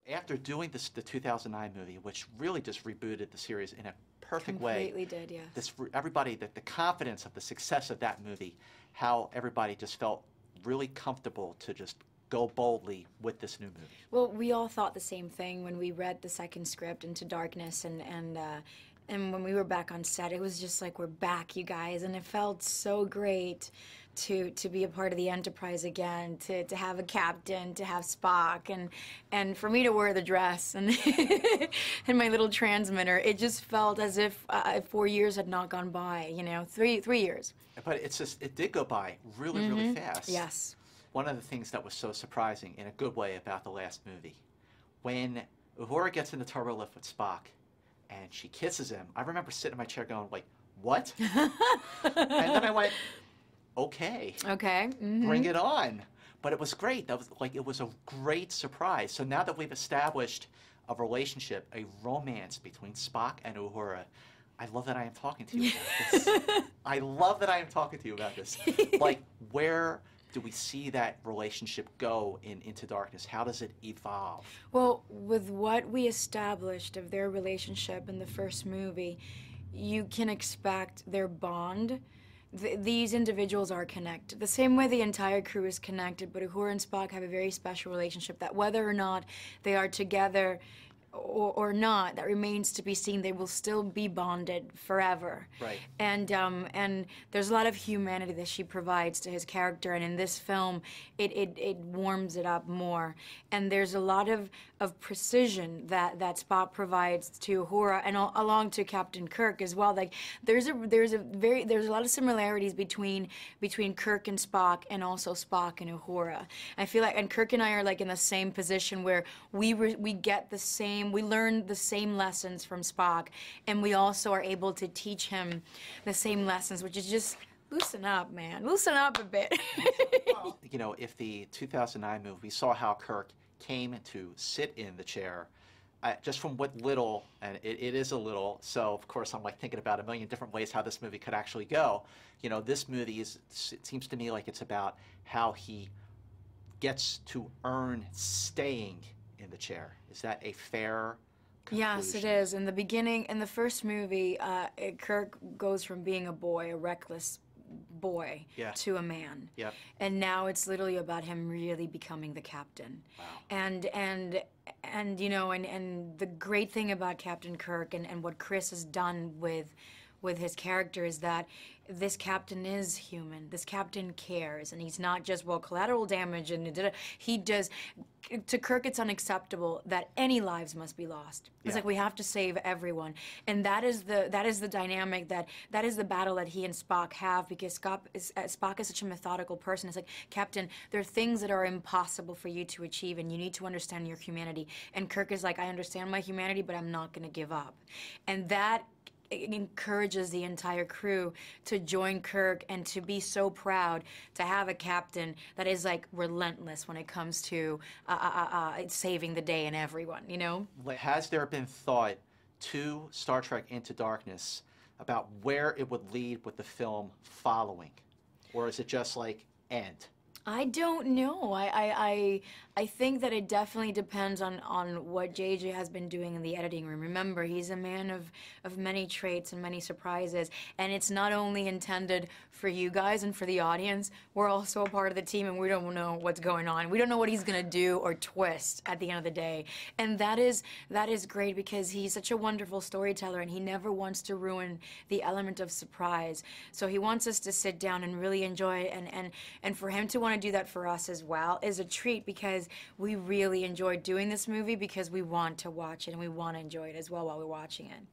after doing the 2009 movie, which really just rebooted the series in a perfect way. Completely did, yes. Everybody, the confidence of the success of that movie, how everybody just felt really comfortable to just go boldly with this new movie. Well, we all thought the same thing when we read the second script, Into Darkness, and when we were back on set, it was just like, we're back, you guys, and it felt so great to be a part of the Enterprise again, to have a captain, to have Spock, and for me to wear the dress and and my little transmitter. It just felt as if 4 years had not gone by, you know, three years. But it did go by really, really fast. Yes. One of the things that was so surprising in a good way about the last movie, when Uhura gets in the turbo lift with Spock and she kisses him, I remember sitting in my chair going like, what? And then I went, okay. Okay. Bring it on. But it was great. That was like, it was a great surprise. So now that we've established a relationship, a romance between Spock and Uhura, I love that I am talking to you about this. I love that I am talking to you about this. Like, where do we see that relationship go in Into Darkness? How does it evolve? Well, with what we established of their relationship in the first movie, you can expect their bond. These individuals are connected. The same way the entire crew is connected, but Uhura and Spock have a very special relationship that whether or not they are together or not, that remains to be seen. They will still be bonded forever. Right. And there's a lot of humanity that she provides to his character, and in this film, it warms it up more. And there's a lot of precision that Spock provides to Uhura and along to Captain Kirk as well. Like there's a lot of similarities between Kirk and Spock, and also Spock and Uhura. I feel like, and Kirk and I are like in the same position where we get the same. We learn the same lessons from Spock, and we also are able to teach him the same lessons, which is just loosen up, man. Loosen up a bit. Well, you know, if the 2009 movie, we saw how Kirk came to sit in the chair, just from what little, and it is a little, so of course I'm like thinking about a million different ways how this movie could actually go. You know, this movie it seems to me like it's about how he gets to earn staying in the chair. Is that a fair conclusion? Yes, it is. In the beginning, in the first movie, Kirk goes from being a boy, a reckless boy, to a man. Yep. And now it's literally about him really becoming the captain. Wow. And you know, and the great thing about Captain Kirk and what Chris has done with his character is that this captain is human. This captain cares, and he's not just, well, collateral damage, and he does. To Kirk, it's unacceptable that any lives must be lost. It's like we have to save everyone, and that is the dynamic that is the battle that he and Spock have, because Spock is such a methodical person. It's like, Captain, there are things that are impossible for you to achieve, and you need to understand your humanity. And Kirk is like, I understand my humanity, but I'm not going to give up, and that it encourages the entire crew to join Kirk and to be so proud to have a captain that is like relentless when it comes to saving the day and everyone, you know? Has there been thought to Star Trek Into Darkness about where it would lead with the film following? Or is it just like end? I don't know. I think that it definitely depends on what JJ has been doing in the editing room. Remember, he's a man of many traits and many surprises, and it's not only intended for you guys and for the audience. We're also a part of the team, and we don't know what's going on. We don't know what he's gonna do or twist at the end of the day, and that is great, because he's such a wonderful storyteller, and he never wants to ruin the element of surprise. So he wants us to sit down and really enjoy it, and for him to want to do that for us as well is a treat, because we really enjoyed doing this movie, because we want to watch it and we want to enjoy it as well while we're watching it.